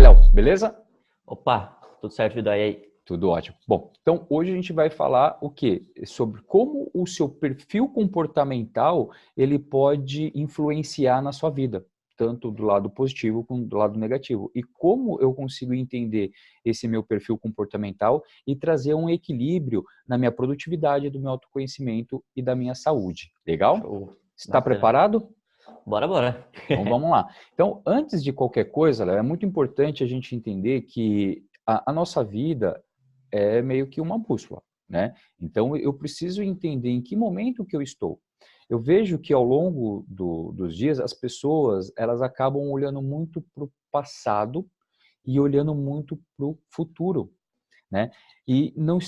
aí, Léo, beleza? Opa, tudo certo, Vidal? E aí? Tudo ótimo. Bom, então hoje a gente vai falar o quê? Sobre como o seu perfil comportamental ele pode influenciar na sua vida, tanto do lado positivo como do lado negativo. E como eu consigo entender esse meu perfil comportamental e trazer um equilíbrio na minha produtividade, do meu autoconhecimento e da minha saúde. Legal? Show. Está Bacana. preparado? Bora. Então vamos lá. Então, antes de qualquer coisa, Léo, é muito importante a gente entender que a nossa vida é meio que uma bússola, né? Então eu preciso entender em que momento que eu estou. Eu vejo que ao longo dos dias as pessoas elas acabam olhando muito para o passado e olhando muito para o futuro, né? E não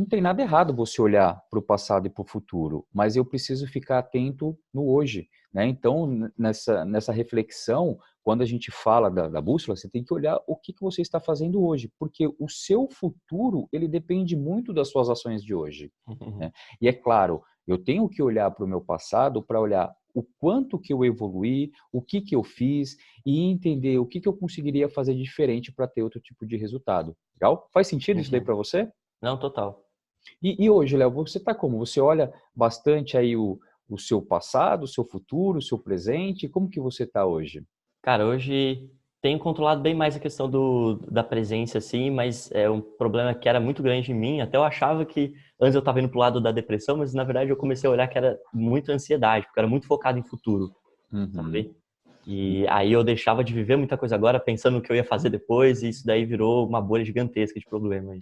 tem nada errado você olhar para o passado e para o futuro, mas eu preciso ficar atento no hoje, né? Então, nessa reflexão, quando a gente fala da bússola, você tem que olhar o que você está fazendo hoje, porque o seu futuro, ele depende muito das suas ações de hoje, né? E é claro, eu tenho que olhar para o meu passado para olhar o quanto que eu evoluí, o que eu fiz e entender o que eu conseguiria fazer diferente para ter outro tipo de resultado. Legal? Faz sentido isso daí para você? Não, total. E hoje, Léo, você está como? Você olha bastante aí o seu passado, o seu futuro, o seu presente? Como que você está hoje? Cara, hoje tenho controlado bem mais a questão da presença, assim, mas é um problema que era muito grande em mim. Até eu achava que antes eu estava indo pro lado da depressão, mas na verdade eu comecei a olhar que era muita ansiedade, porque eu era muito focado em futuro, Uhum. sabe? E aí eu deixava de viver muita coisa agora pensando no que eu ia fazer depois, e isso daí virou uma bolha gigantesca de problema aí.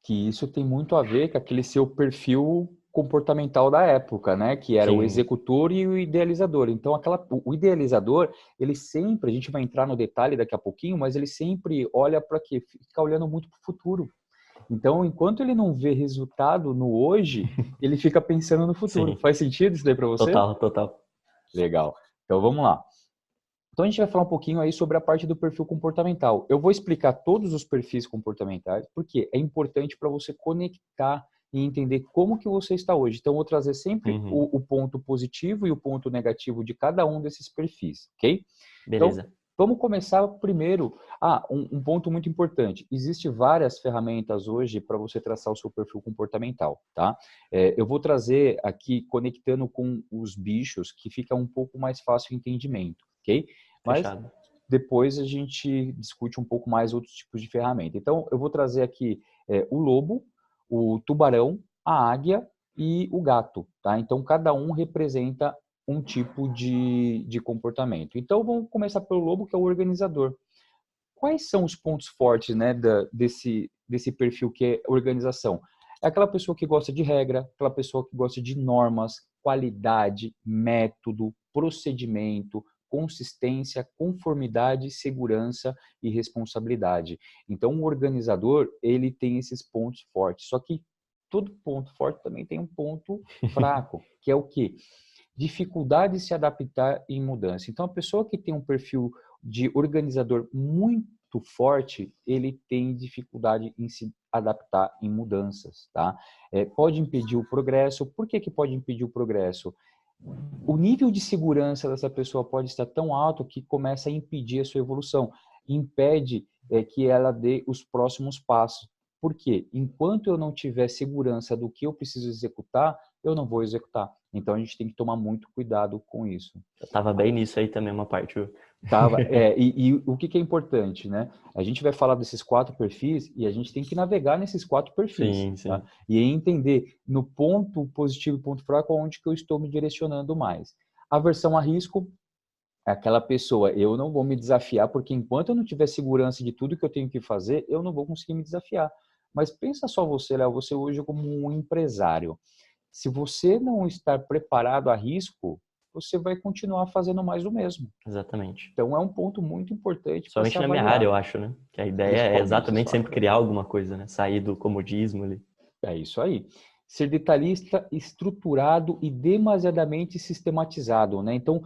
Que isso tem muito a ver com aquele seu perfil comportamental da época, né? Que era o Sim, executor e o idealizador. Então, o idealizador, ele sempre, a gente vai entrar no detalhe daqui a pouquinho, mas ele sempre olha para quê? Fica olhando muito para o futuro. Então, enquanto ele não vê resultado no hoje, ele fica pensando no futuro. sim. Faz sentido isso daí para você? Total. Legal. Então, vamos lá. Então, a gente vai falar um pouquinho aí sobre a parte do perfil comportamental. Eu vou explicar todos os perfis comportamentais, porque é importante para você conectar e entender como que você está hoje. Então, eu vou trazer sempre Uhum. o ponto positivo e o ponto negativo de cada um desses perfis, ok? Então, Beleza. vamos começar primeiro. Um ponto muito importante. Existem várias ferramentas hoje para você traçar o seu perfil comportamental, tá? Eu vou trazer aqui, conectando com os bichos, que fica um pouco mais fácil o entendimento, ok? Mas Fechado. depois a gente discute um pouco mais outros tipos de ferramenta. Então, eu vou trazer aqui o lobo, o tubarão, a águia e o gato, tá? Então, cada um representa um tipo de comportamento. Então, vamos começar pelo lobo, que é o organizador. Quais são os pontos fortes, né, desse perfil que é organização? É aquela pessoa que gosta de regra, aquela pessoa que gosta de normas, qualidade, método, procedimento, consistência, conformidade, segurança e responsabilidade. Então, o organizador, ele tem esses pontos fortes. Só que todo ponto forte também tem um ponto fraco, que é o quê? Dificuldade de se adaptar em mudança. Então, a pessoa que tem um perfil de organizador muito forte, ele tem dificuldade em se adaptar em mudanças, tá? Pode impedir o progresso. Por que pode impedir o progresso? O nível de segurança dessa pessoa pode estar tão alto que começa a impedir a sua evolução, impede que ela dê os próximos passos. Por quê? Enquanto eu não tiver segurança do que eu preciso executar, eu não vou executar. Então a gente tem que tomar muito cuidado com isso. Eu tava bem nisso aí também, uma parte. Viu? E o que é importante, né? A gente vai falar desses 4 perfis e a gente tem que navegar nesses 4 perfis, tá? Sim. E entender no ponto positivo e ponto fraco onde que eu estou me direcionando mais. Aversão a risco é aquela pessoa, eu não vou me desafiar porque enquanto eu não tiver segurança de tudo que eu tenho que fazer, eu não vou conseguir me desafiar. Mas pensa só você, Léo, você hoje como um empresário. Se você não estar preparado a risco, você vai continuar fazendo mais do mesmo. Exatamente. Então, é um ponto muito importante para se Somente na minha área, avaliar, eu acho, né? Que a ideia é principalmente na exatamente sua sempre área. criar alguma coisa, né? Sair do comodismo ali. É isso aí. Ser detalhista, estruturado e demasiadamente sistematizado, né? Então,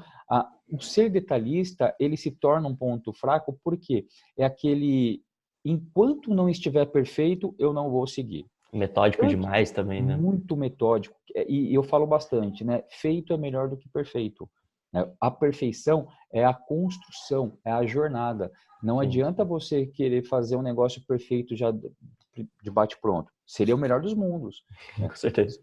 o ser detalhista, ele se torna um ponto fraco porque é aquele, enquanto não estiver perfeito, eu não vou seguir. Metódico Tanto, demais também, né? muito metódico, e eu falo bastante, né? Feito é melhor do que perfeito. né? A perfeição é a construção, é a jornada. Não Sim, adianta você querer fazer um negócio perfeito já de bate-pronto. Seria o melhor dos mundos, né? com certeza.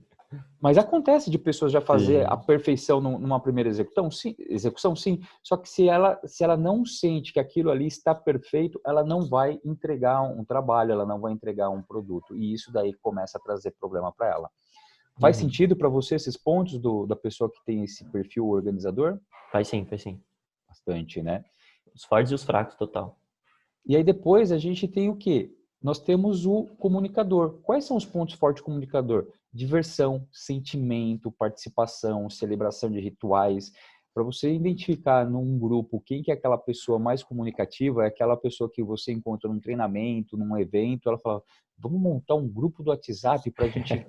Mas acontece de pessoas já fazer a Sim. perfeição numa primeira execução, sim. Só que se ela não sente que aquilo ali está perfeito, ela não vai entregar um trabalho, ela não vai entregar um produto. E isso daí começa a trazer problema para ela. Faz Uhum. sentido para você esses pontos da pessoa que tem esse perfil organizador? Faz sim, faz sim. Bastante, né? Os fortes e os fracos, total. E aí depois a gente tem o quê? Nós temos o comunicador. Quais são os pontos fortes do comunicador? Diversão, sentimento, participação, celebração de rituais. Para você identificar num grupo quem que é aquela pessoa mais comunicativa, é aquela pessoa que você encontra num treinamento, num evento, ela fala, vamos montar um grupo do WhatsApp para a gente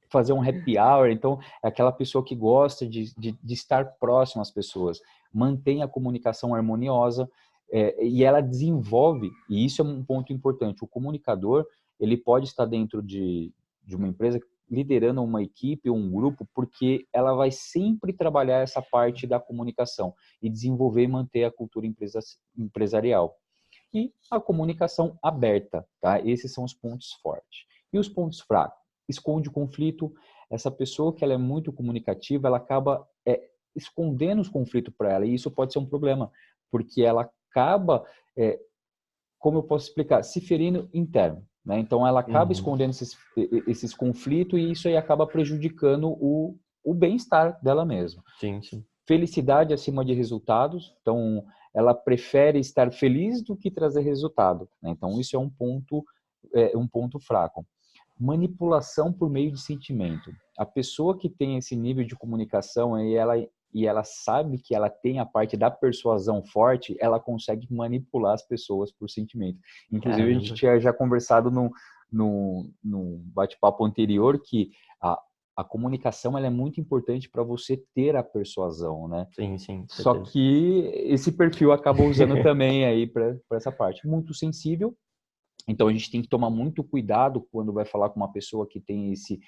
fazer um happy hour. Então, é aquela pessoa que gosta de estar próximo às pessoas, mantém a comunicação harmoniosa, e ela desenvolve, e isso é um ponto importante, o comunicador, ele pode estar dentro de uma empresa liderando uma equipe, um grupo, porque ela vai sempre trabalhar essa parte da comunicação e desenvolver e manter a cultura empresarial. E a comunicação aberta, tá? Esses são os pontos fortes. E os pontos fracos? Esconde o conflito. Essa pessoa que ela é muito comunicativa, ela acaba escondendo os conflitos para ela, e isso pode ser um problema, porque ela acaba, como eu posso explicar, se ferindo interno, né? Então ela acaba Uhum. escondendo esses conflitos e isso aí acaba prejudicando o bem-estar dela mesma. Sim, sim. Felicidade acima de resultados, então ela prefere estar feliz do que trazer resultado, né? Então isso é um ponto fraco. Manipulação por meio de sentimento. A pessoa que tem esse nível de comunicação e ela sabe que ela tem a parte da persuasão forte, ela consegue manipular as pessoas por sentimento. Inclusive, a gente Caramba. tinha já conversado no bate-papo anterior que a comunicação ela é muito importante para você ter a persuasão, né? Sim, sim, com Só certeza. que esse perfil acaba usando também aí para essa parte. Muito sensível, então a gente tem que tomar muito cuidado quando vai falar com uma pessoa que tem esse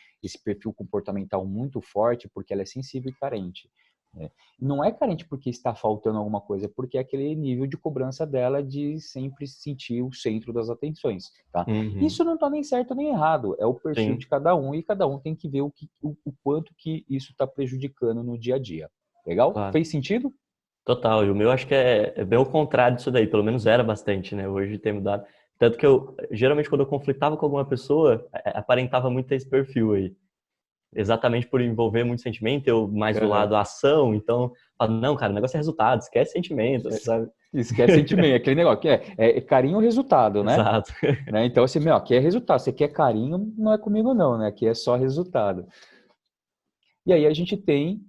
perfil comportamental muito forte, porque ela é sensível e carente, né? Não é carente porque está faltando alguma coisa, é porque é aquele nível de cobrança dela de sempre se sentir o centro das atenções, tá? Uhum. Isso não está nem certo nem errado, é o perfil de Sim, cada um e cada um tem que ver o quanto que isso está prejudicando no dia a dia. Legal? claro. Fez sentido? Total. E o meu acho que é bem o contrário disso daí. Pelo menos era bastante, né? Hoje tem mudado. Tanto que eu, geralmente, quando eu conflitava com alguma pessoa, aparentava muito ter esse perfil aí. Exatamente por envolver muito sentimento, eu mais do Uhum. lado ação. Então, falo, não, cara, o negócio é resultado, esquece sentimento, sabe? Esquece sentimento, aquele negócio que é carinho ou resultado, né? Exato. Né? Então, assim, meu, aqui é resultado. Você quer carinho, não é comigo não, né? Aqui é só resultado. E aí a gente tem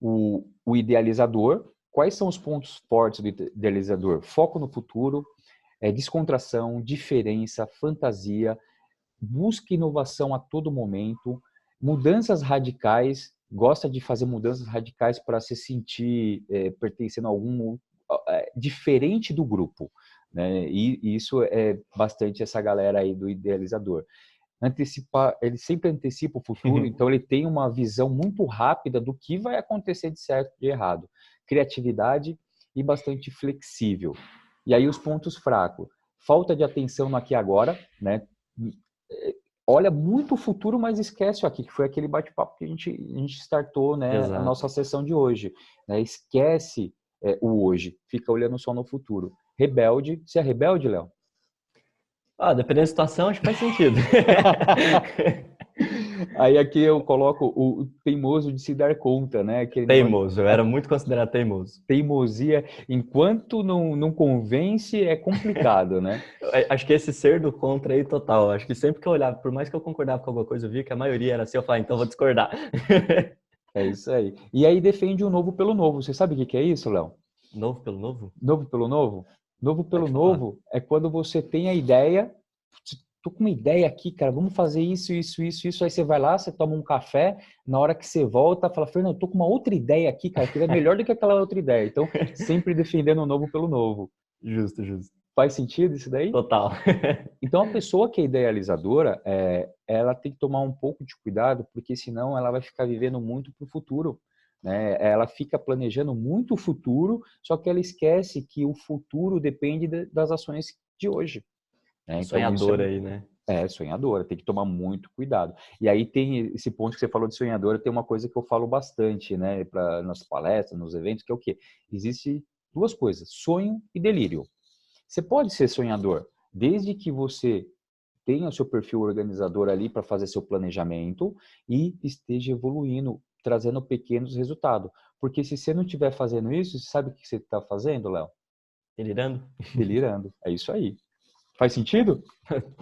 o idealizador. Quais são os pontos fortes do idealizador? Foco no futuro, descontração, diferença, fantasia, busca inovação a todo momento, mudanças radicais, gosta de fazer mudanças radicais para se sentir pertencendo a algum diferente do grupo, né? E isso é bastante essa galera aí do idealizador. Ele sempre antecipa o futuro, então ele tem uma visão muito rápida do que vai acontecer de certo e de errado. Criatividade e bastante flexível. E aí os pontos fracos. Falta de atenção no aqui e agora, né? Olha muito o futuro, mas esquece o aqui, que foi aquele bate-papo que a gente startou, né, a Exato. nossa sessão de hoje, né? Esquece o hoje, fica olhando só no futuro. Rebelde. Você é rebelde, Léo? Ah, dependendo da situação, acho que faz sentido. Aí aqui eu coloco o teimoso de se dar conta, né? Aquele negócio, Teimoso, eu a era muito considerado teimoso. teimosia, enquanto não convence, é complicado, né? Acho que esse ser do contra aí total. Acho que sempre que eu olhava, por mais que eu concordava com alguma coisa, eu via que a maioria era assim, eu falava, então eu vou discordar. É isso aí. E aí defende o novo pelo novo. Você sabe o que é isso, Léo? Novo pelo novo? Novo pelo novo? Novo pelo Pode falar. novo é quando você tem a ideia, tô com uma ideia aqui, cara, vamos fazer isso, isso, isso, isso. Aí você vai lá, você toma um café, na hora que você volta, fala, Fernando, tô com uma outra ideia aqui, cara, que é melhor do que aquela outra ideia. Então, sempre defendendo o novo pelo novo. Justo, justo. Faz sentido isso daí? Total. Então, a pessoa que é idealizadora, ela tem que tomar um pouco de cuidado, porque senão ela vai ficar vivendo muito para o futuro, né? Ela fica planejando muito o futuro, só que ela esquece que o futuro depende das ações de hoje, né? Então, isso Sonhadora aí, né? sonhadora, tem que tomar muito cuidado. E aí tem esse ponto que você falou de sonhadora, tem uma coisa que eu falo bastante, né, para nas palestras, nos eventos, que é o quê? Existe duas coisas, sonho e delírio. Você pode ser sonhador, desde que você tenha o seu perfil organizador ali para fazer seu planejamento e esteja evoluindo, trazendo pequenos resultados. Porque se você não estiver fazendo isso, você sabe o que você está fazendo, Léo? Delirando? Delirando. É isso aí. Faz sentido?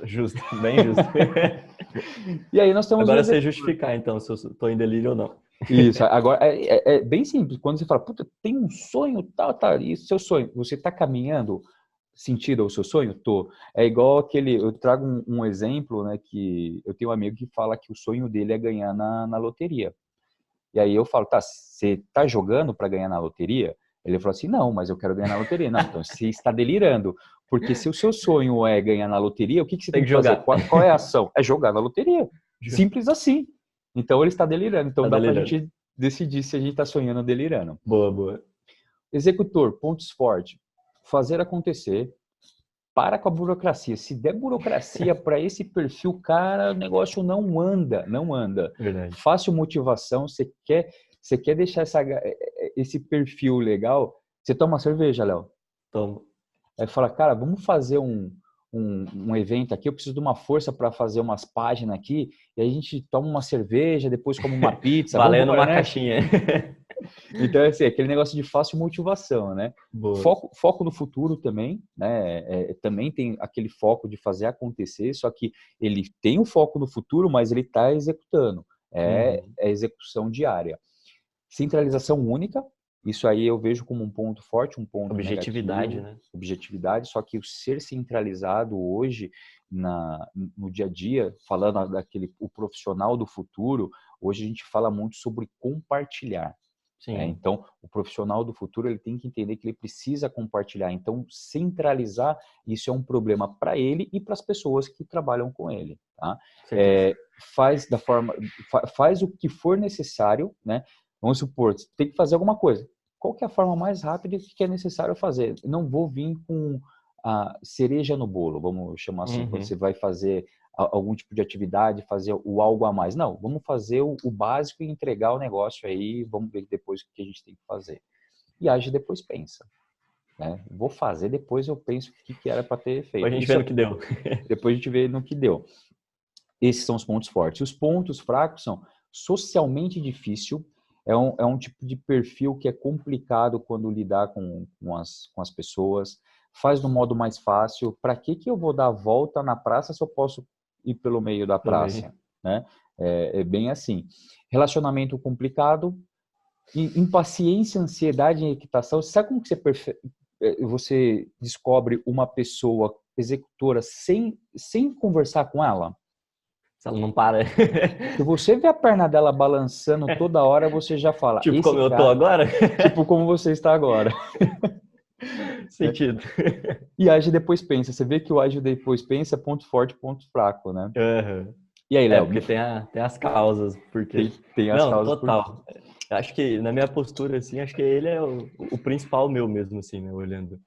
Justo, bem justo. E aí nós temos Agora você justificar, então, se eu estou em delírio ou não. Isso, agora é bem simples. Quando você fala, puta, tem um sonho, tal, tal, e seu sonho, você está caminhando sentido ao seu sonho? Tô. É igual aquele, eu trago um exemplo, né, que eu tenho um amigo que fala que o sonho dele é ganhar na loteria. E aí eu falo, tá, você tá jogando para ganhar na loteria? Ele falou assim, não, mas eu quero ganhar na loteria. Não, então você está delirando. Porque se o seu sonho é ganhar na loteria, o que você tem que fazer? jogar. Qual é a ação? É jogar na loteria. Simples assim. Então ele está delirando. Então Tá dá para a delirando. gente decidir se a gente está sonhando ou delirando. Boa, boa. Executor, pontos fortes. Fazer acontecer. Para com a burocracia. Se der burocracia para esse perfil, cara, o negócio não anda, não anda. Verdade. Fácil motivação, você quer deixar esse perfil legal, você toma uma cerveja, Léo. Tomo. Aí fala, cara, vamos fazer um evento aqui, eu preciso de uma força para fazer umas páginas aqui, e aí a gente toma uma cerveja, depois come uma pizza. Valendo vambora, uma né? caixinha. Então, assim, aquele negócio de fácil motivação, né? Boa. Foco no futuro também, né? Também tem aquele foco de fazer acontecer, só que ele tem o foco no futuro, mas ele está executando. É execução diária. Centralização única, isso aí eu vejo como um ponto forte, um ponto Objetividade, negativo. né? Objetividade, só que o ser centralizado hoje, no dia a dia, falando o profissional do futuro, hoje a gente fala muito sobre compartilhar. Sim. Então, o profissional do futuro ele tem que entender que ele precisa compartilhar. Então, centralizar, isso é um problema para ele e para as pessoas que trabalham com ele. Tá? Faz o que for necessário, né? Vamos supor, você tem que fazer alguma coisa. Qual que é a forma mais rápida que é necessário fazer? Não vou vir com a cereja no bolo, vamos chamar assim, quando você vai fazer algum tipo de atividade, fazer o algo a mais. Não, vamos fazer o básico e entregar o negócio aí, vamos ver depois o que a gente tem que fazer. E age depois pensa. Né? Vou fazer, depois eu penso o que era para ter feito. Depois a gente vê no que deu. Depois a gente vê no que deu. Esses são os pontos fortes. Os pontos fracos são socialmente difícil, é um tipo de perfil que é complicado quando lidar com as pessoas, faz no modo mais fácil. Para que eu vou dar a volta na praça se eu posso ir pelo meio da praça? Né? É bem assim. Relacionamento complicado, impaciência, ansiedade e irritação. Sabe como que você descobre uma pessoa executora sem conversar com ela? Se ela não para. Se você vê a perna dela balançando toda hora, você já fala. Tipo como eu tô agora? Tipo como você está agora. Sentido. E age depois pensa. Você vê que o age depois pensa é ponto forte, ponto fraco, né? E aí, Léo? Porque tem as causas. Porque... Tem as causas. Total. Acho que na minha postura, assim, acho que ele é o principal meu mesmo, assim, né? Olhando.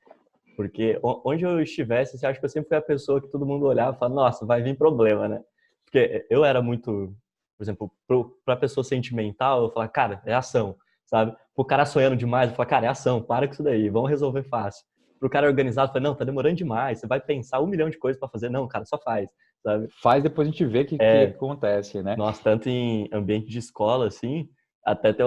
Porque onde eu estivesse, assim, acho que eu sempre fui a pessoa que todo mundo olhava e falava, nossa, vai vir problema, né? Porque eu era muito, por exemplo, pra pessoa sentimental, eu falava, cara, é ação, sabe? Pro cara sonhando demais, eu falava, cara, é ação, para com isso daí, vamos resolver fácil. Pro cara organizado, eu falava, não, tá demorando demais, você vai pensar 1 milhão de coisas pra fazer. Não, cara, só faz, sabe? Faz, depois a gente vê o que acontece, né? Nossa, tanto em ambiente de escola, assim, até tem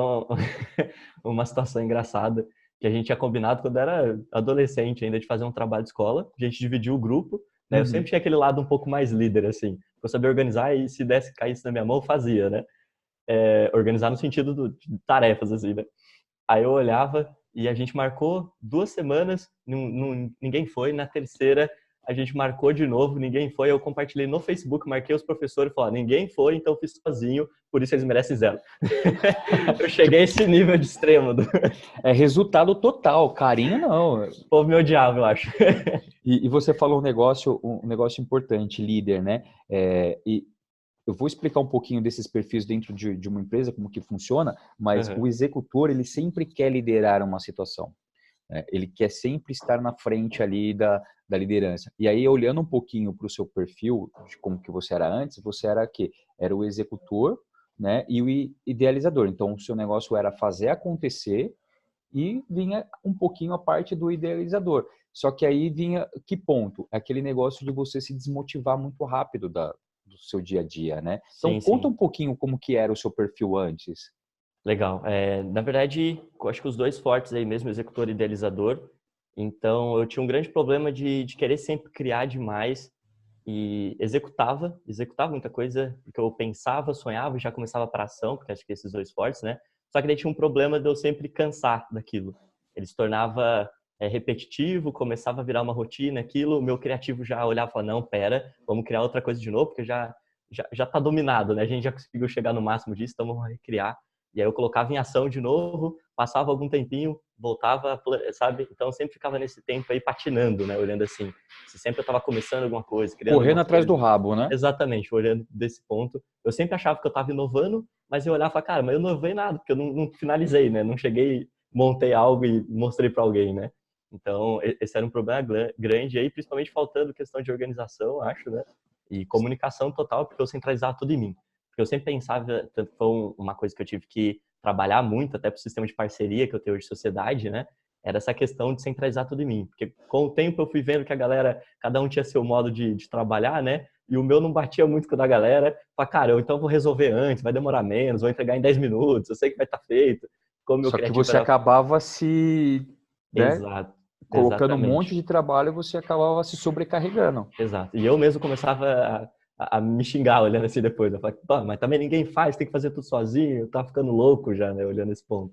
uma situação engraçada que a gente tinha combinado quando era adolescente ainda de fazer um trabalho de escola, a gente dividiu o grupo, né? Eu sempre tinha aquele lado um pouco mais líder, assim, eu sabia organizar e se caísse na minha mão, eu fazia, né? Organizar no sentido de tarefas, assim, né? Aí eu olhava e a gente marcou 2 semanas, ninguém foi, na terceira a gente marcou de novo, ninguém foi, eu compartilhei no Facebook, marquei os professores e falei, ninguém foi, então eu fiz sozinho, por isso eles merecem 0. Eu cheguei a esse nível de extremo. É resultado total, carinho não. O povo me odiava, eu acho. E você falou um negócio importante, líder, né? E eu vou explicar um pouquinho desses perfis dentro de uma empresa, como que funciona, mas Aham. o executor, ele sempre quer liderar uma situação. Ele quer sempre estar na frente ali da liderança. E aí, olhando um pouquinho para o seu perfil, de como que você era antes, você era quê? Era o executor, né, e o idealizador. Então, o seu negócio era fazer acontecer e vinha um pouquinho a parte do idealizador. Só que aí vinha que ponto? Aquele negócio de você se desmotivar muito rápido do seu dia a dia, né? Então, Sim, conta sim. um pouquinho como que era o seu perfil antes. Legal. Na verdade, eu acho que os dois fortes aí mesmo, executor e idealizador. Então, eu tinha um grande problema de querer sempre criar demais e executava muita coisa, porque eu pensava, sonhava e já começava para ação, porque acho que esses dois fortes, né? Só que daí tinha um problema de eu sempre cansar daquilo. Ele se tornava repetitivo, começava a virar uma rotina, aquilo, o meu criativo já olhava e falava, não, pera, vamos criar outra coisa de novo, porque já tá dominado, né? A gente já conseguiu chegar no máximo disso, então vamos recriar. E aí eu colocava em ação de novo, passava algum tempinho, voltava, sabe? Então eu sempre ficava nesse tempo aí patinando, né? Olhando assim, se sempre eu estava começando alguma coisa, criando Correndo alguma atrás do coisa. rabo, né? Exatamente, olhando desse ponto. Eu sempre achava que eu estava inovando, mas eu olhava e falava, cara, mas eu não inovei nada, porque eu não finalizei, né? Não cheguei, montei algo e mostrei para alguém, né? Então, esse era um problema grande aí, principalmente faltando questão de organização, acho, né? E comunicação total, porque eu centralizava tudo em mim. Porque eu sempre pensava, tanto que foi uma coisa que eu tive que trabalhar muito, até para o sistema de parceria que eu tenho hoje de sociedade, né? Era essa questão de centralizar tudo em mim. Porque com o tempo eu fui vendo que a galera, cada um tinha seu modo de trabalhar, né? E o meu não batia muito com o da galera. Falei, cara, eu então vou resolver antes, vai demorar menos, vou entregar em 10 minutos, eu sei que vai estar feito. Como o meu Só que criativo você era... acabava se, né, Exato, colocando um monte exatamente. de trabalho, você acabava se sobrecarregando. Exato. E eu mesmo começava a me xingar olhando assim depois. Eu falei, pô, mas também ninguém faz, tem que fazer tudo sozinho. Tá ficando louco já, né? Olhando esse ponto.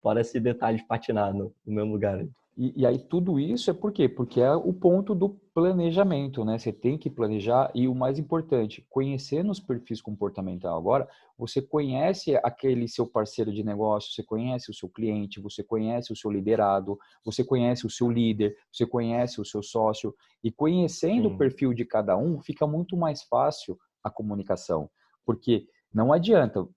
Fora esse detalhe de patinar no mesmo lugar. E aí tudo isso é por quê? Porque é o ponto do planejamento, né? Você tem que planejar e o mais importante, conhecendo os perfis comportamental agora, você conhece aquele seu parceiro de negócio, você conhece o seu cliente, você conhece o seu liderado, você conhece o seu líder, você conhece o seu sócio e conhecendo o Sim, perfil de cada um, fica muito mais fácil a comunicação, porque não adianta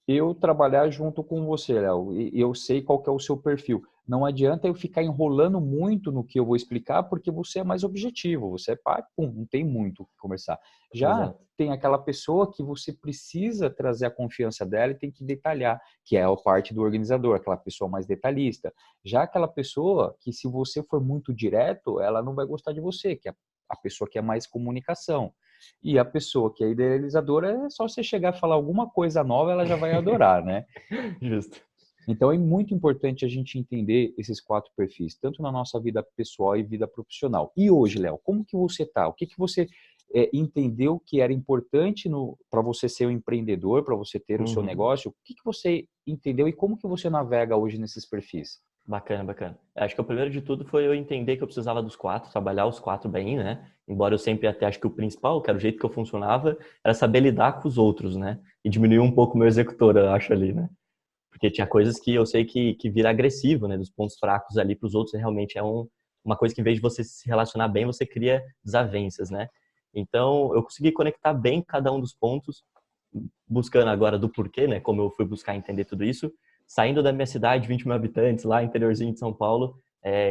eu trabalhar junto com você, Léo, e eu sei qual que é o seu perfil. Não adianta eu ficar enrolando muito no que eu vou explicar, porque você é mais objetivo, você é pá, pum, não tem muito o que conversar. Já exato. tem aquela pessoa que você precisa trazer a confiança dela e tem que detalhar, que é a parte do organizador, aquela pessoa mais detalhista. Já aquela pessoa que, se você for muito direto, ela não vai gostar de você, que é a pessoa que é mais comunicação. E a pessoa que é idealizadora, é só você chegar a falar alguma coisa nova, ela já vai adorar, né? Justo. Então é muito importante a gente entender esses 4 perfis, tanto na nossa vida pessoal e vida profissional. E hoje, Léo, como que você está? O que que você entendeu que era importante para você ser um empreendedor, para você ter o seu Uhum. negócio? O que que você entendeu e como que você navega hoje nesses perfis? Bacana, bacana. Acho que o primeiro de tudo foi eu entender que eu precisava dos 4, trabalhar os 4 bem, né? Embora eu sempre até acho que o principal, que era o jeito que eu funcionava, era saber lidar com os outros, né? E diminuir um pouco o meu executor, eu acho ali, né? Porque tinha coisas que eu sei que vira agressivo, né? Dos pontos fracos ali para os outros, realmente é uma coisa que, em vez de você se relacionar bem, você cria desavenças, né? Então, eu consegui conectar bem cada um dos pontos, buscando agora do porquê, né? Como eu fui buscar entender tudo isso, saindo da minha cidade, 20 mil habitantes, lá interiorzinho de São Paulo,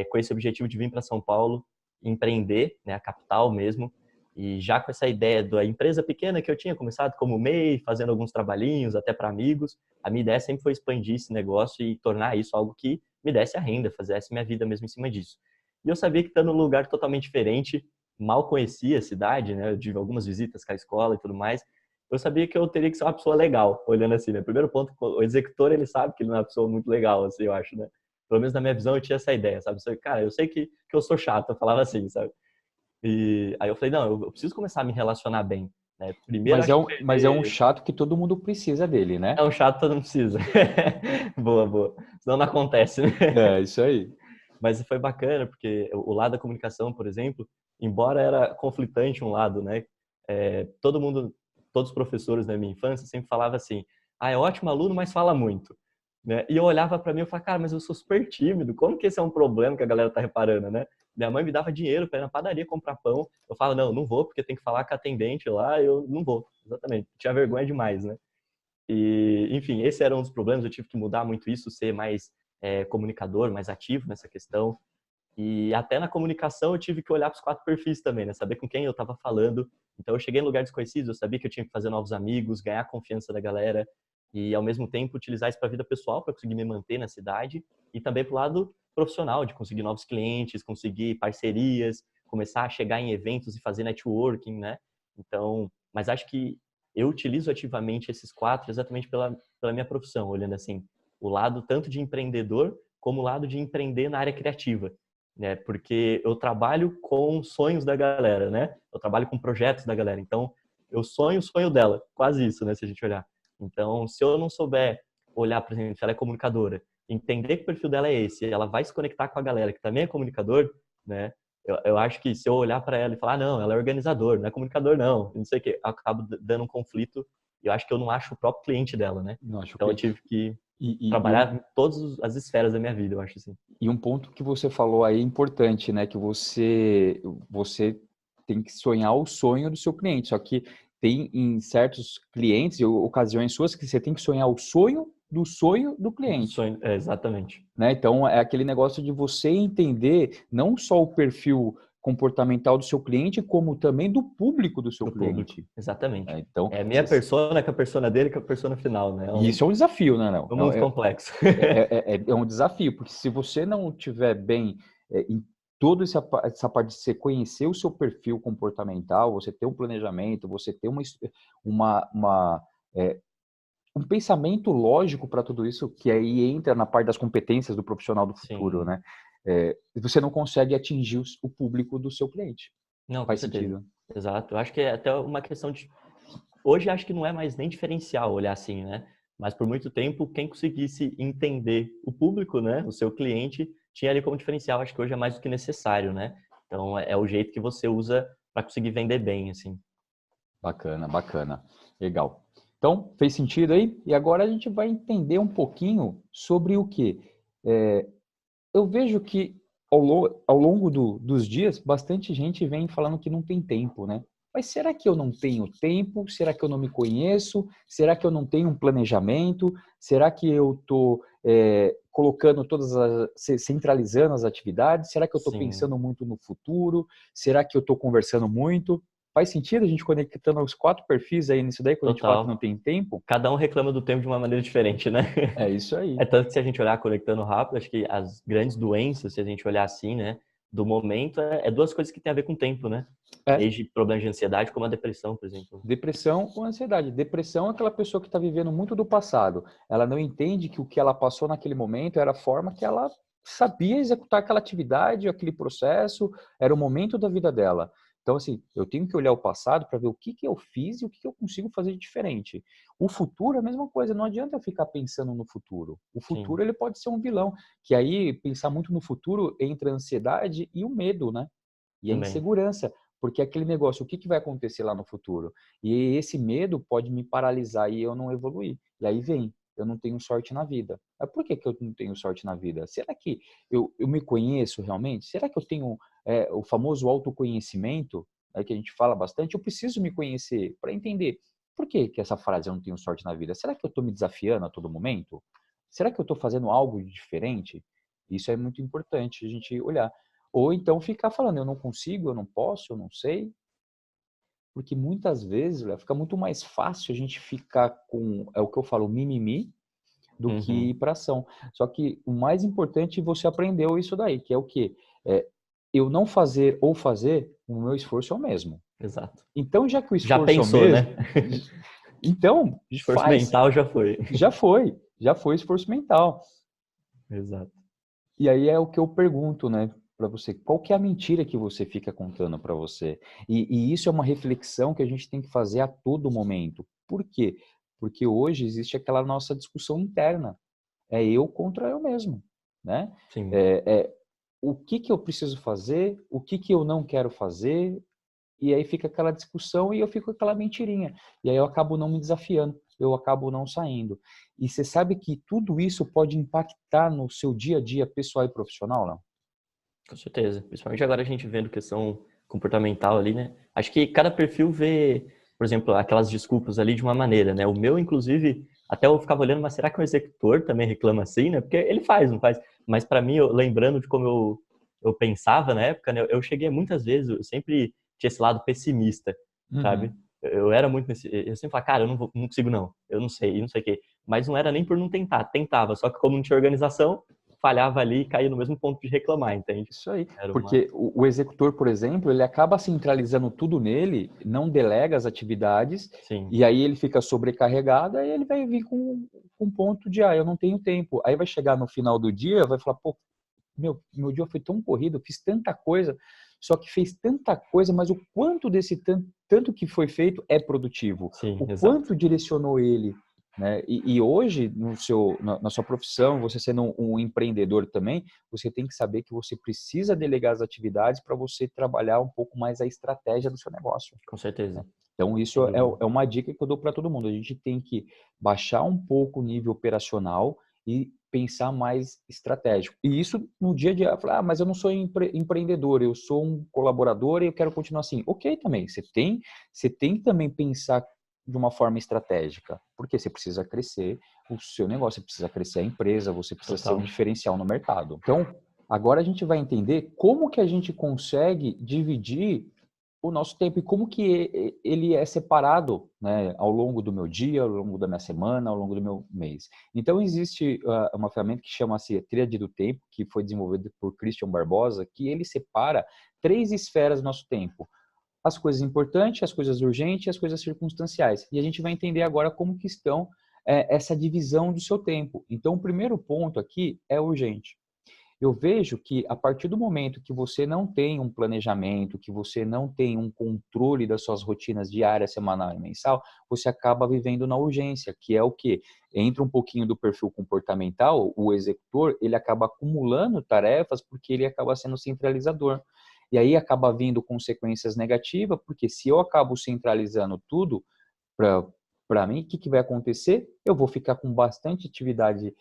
com esse objetivo de vir para São Paulo, empreender, né? A capital mesmo, e já com essa ideia da empresa pequena que eu tinha começado como MEI, fazendo alguns trabalhinhos até para amigos, a minha ideia sempre foi expandir esse negócio e tornar isso algo que me desse a renda, fizesse minha vida mesmo em cima disso. E eu sabia que estando num lugar totalmente diferente, mal conhecia a cidade, né? Eu tive algumas visitas com a escola e tudo mais. Eu sabia que eu teria que ser uma pessoa legal, olhando assim, né? Primeiro ponto, o executor, ele sabe que ele não é uma pessoa muito legal, assim, eu acho, né? Pelo menos na minha visão eu tinha essa ideia, sabe? Cara, eu sei que eu sou chato, eu falava assim, sabe? E aí eu falei, não, eu preciso começar a me relacionar bem, né? Primeiro Mas é acho que um perder chato que todo mundo precisa dele, é né? um chato, todo mundo precisa. Boa, boa. Senão não acontece, né? É, isso aí. Mas foi bacana, porque o lado da comunicação, por exemplo, embora era conflitante um lado, né? Todo mundo, todos os professores na minha infância sempre falavam assim, ah, é ótimo aluno, mas fala muito. né? E eu olhava para mim e falava, cara, mas eu sou super tímido, como que esse é um problema que a galera tá reparando, né? Minha mãe me dava dinheiro para ir na padaria comprar pão. Eu falo, não vou, porque tem que falar com a atendente lá, eu não vou. Exatamente. Tinha vergonha demais, né? E, enfim, esse era um dos problemas, eu tive que mudar muito isso, ser mais comunicador, mais ativo nessa questão. E até na comunicação eu tive que olhar para os 4 perfis também, né? Saber com quem eu estava falando. Então eu cheguei em lugares desconhecidos, eu sabia que eu tinha que fazer novos amigos, ganhar a confiança da galera e ao mesmo tempo utilizar isso para a vida pessoal, para conseguir me manter na cidade e também para o lado profissional, de conseguir novos clientes, conseguir parcerias, começar a chegar em eventos e fazer networking, né? Então, mas acho que eu utilizo ativamente esses 4 exatamente pela minha profissão, olhando assim, o lado tanto de empreendedor como o lado de empreender na área criativa, né? Porque eu trabalho com sonhos da galera, né? Eu trabalho com projetos da galera. Então, eu sonho o sonho dela, quase isso, né? Se a gente olhar. Então, se eu não souber olhar, por exemplo, se ela é comunicadora, entender que o perfil dela é esse, ela vai se conectar com a galera que também é comunicador, né? Eu acho que se eu olhar para ela e falar, não, ela é organizador, não é comunicador, não sei o quê, eu acabo dando um conflito e eu acho que eu não acho o próprio cliente dela, né? Não, acho Então, que... eu tive que E trabalhar em todas as esferas da minha vida, eu acho assim. e um ponto que você falou aí é importante, né? Que você tem que sonhar o sonho do seu cliente. Só que tem em certos clientes, ou ocasiões suas, que você tem que sonhar o sonho do cliente. Sonho, exatamente. Né? Então, é aquele negócio de você entender não só o perfil comportamental do seu cliente, como também do público do seu Do público, cliente. exatamente. Né? Então, É a minha persona com a persona dele com a persona final, né? e isso é um desafio, né, não? Um mundo complexo. É um desafio, porque se você não tiver bem em toda essa parte de você conhecer o seu perfil comportamental, você ter um planejamento, você ter uma, é, um pensamento lógico para tudo isso, que aí entra na parte das competências do profissional do futuro, Sim. né? Você não consegue atingir o público do seu cliente. Não, com Faz certeza. sentido? Exato. Eu acho que é até uma questão de... Hoje acho que não é mais nem diferencial olhar assim, né? Mas por muito tempo, quem conseguisse entender o público, né? O seu cliente, tinha ali como diferencial. Acho que hoje é mais do que necessário, né? Então, é o jeito que você usa para conseguir vender bem, assim. Bacana, bacana. Legal. Então, fez sentido aí? E agora a gente vai entender um pouquinho sobre o quê? Eu vejo que ao longo dos dias, bastante gente vem falando que não tem tempo, né? Mas será que eu não tenho tempo? Será que eu não me conheço? Será que eu não tenho um planejamento? Será que eu estou colocando centralizando as atividades? Será que eu estou Sim. pensando muito no futuro? Será que eu estou conversando muito? Faz sentido a gente conectando os 4 perfis aí nisso daí, quando a gente fala que não Total. tem tempo? Cada um reclama do tempo de uma maneira diferente, né? É isso aí. É tanto que se a gente olhar conectando rápido, acho que as grandes doenças, se a gente olhar assim, né, do momento, é 2 coisas que tem a ver com o tempo, né? É. Desde problemas de ansiedade como a depressão, por exemplo. Depressão ou ansiedade. Depressão é aquela pessoa que está vivendo muito do passado. Ela não entende que o que ela passou naquele momento era a forma que ela sabia executar aquela atividade, aquele processo, era o momento da vida dela. Então, assim, eu tenho que olhar o passado para ver o que eu fiz e o que eu consigo fazer de diferente. O futuro é a mesma coisa, não adianta eu ficar pensando no futuro. O Sim, futuro ele pode ser um vilão, que aí pensar muito no futuro entra a ansiedade e o medo, né? E a também. insegurança, porque aquele negócio, o que vai acontecer lá no futuro? E esse medo pode me paralisar e eu não evoluir. E aí vem, eu não tenho sorte na vida. Mas por que eu não tenho sorte na vida? Será que eu me conheço realmente? Será que eu tenho o famoso autoconhecimento, que a gente fala bastante? Eu preciso me conhecer para entender por que essa frase eu não tenho sorte na vida? Será que eu estou me desafiando a todo momento? Será que eu estou fazendo algo de diferente? Isso é muito importante a gente olhar. Ou então ficar falando, eu não consigo, eu não posso, eu não sei. Porque muitas vezes, Léo, fica muito mais fácil a gente ficar com, é o que eu falo, mimimi, do que ir Uhum. para ação. Só que o mais importante, você aprendeu isso daí, que é o quê? Eu não fazer ou fazer, o meu esforço é o mesmo. Exato. Então, já que o Já esforço é o pensou, mesmo, né? então Esforço faz. mental já foi. Já foi esforço mental. Exato. E aí é o que eu pergunto, né, para você, qual que é a mentira que você fica contando para você? E isso é uma reflexão que a gente tem que fazer a todo momento. Por quê? Porque hoje existe aquela nossa discussão interna. É eu contra eu mesmo, né? Sim. É o que eu preciso fazer, o que eu não quero fazer, e aí fica aquela discussão e eu fico com aquela mentirinha. E aí eu acabo não me desafiando. eu acabo não saindo. E você sabe que tudo isso pode impactar no seu dia a dia pessoal e profissional, não? Com certeza. Principalmente agora a gente vendo questão comportamental ali, né? Acho que cada perfil vê, por exemplo, aquelas desculpas ali de uma maneira, né? O meu, inclusive, até eu ficava olhando, mas será que o executor também reclama assim, né? Porque ele faz, não faz? Mas para mim, lembrando de como eu pensava na época, né? Eu cheguei muitas vezes, eu sempre tinha esse lado pessimista, sabe? Uhum. Eu era muito, eu sempre falava, cara, eu não consigo não, eu não sei, e não sei o quê. Mas não era nem por não tentar, tentava, só que como não tinha organização, falhava ali e caía no mesmo ponto de reclamar, entende? Isso aí, Era uma... porque o executor, por exemplo, ele acaba centralizando tudo nele, não delega as atividades, Sim, e aí ele fica sobrecarregado, aí ele vai vir com um ponto de, eu não tenho tempo. Aí vai chegar no final do dia, vai falar, pô, meu dia foi tão corrido, eu fiz tanta coisa, só que fez tanta coisa, mas o quanto desse tanto que foi feito é produtivo, sim, o exato. quanto direcionou ele, né? E hoje, na sua profissão, você sendo um empreendedor também, você tem que saber que você precisa delegar as atividades para você trabalhar um pouco mais a estratégia do seu negócio, Com né? certeza. Então, isso Sem dúvida. é uma dica que eu dou para todo mundo. A gente tem que baixar um pouco o nível operacional e pensar mais estratégico. E isso no dia a dia, falar, mas eu não sou empreendedor, eu sou um colaborador e eu quero continuar assim. Ok também, você tem que também pensar de uma forma estratégica, porque você precisa crescer o seu negócio, você precisa crescer a empresa, você precisa ser um Total. diferencial no mercado. Então, agora a gente vai entender como que a gente consegue dividir o nosso tempo e como que ele é separado, né, ao longo do meu dia, ao longo da minha semana, ao longo do meu mês. Então, existe uma ferramenta que chama-se Tríade do Tempo, que foi desenvolvida por Christian Barbosa, que ele separa 3 esferas do nosso tempo. As coisas importantes, as coisas urgentes e as coisas circunstanciais. E a gente vai entender agora como que estão essa divisão do seu tempo. Então, o primeiro ponto aqui é urgente. Eu vejo que a partir do momento que você não tem um planejamento, que você não tem um controle das suas rotinas diária, semanal e mensal, você acaba vivendo na urgência, que é o quê? Entra um pouquinho do perfil comportamental, o executor, ele acaba acumulando tarefas porque ele acaba sendo centralizador. E aí acaba vindo consequências negativas, porque se eu acabo centralizando tudo para mim, o que, que vai acontecer? Eu vou ficar com bastante atividade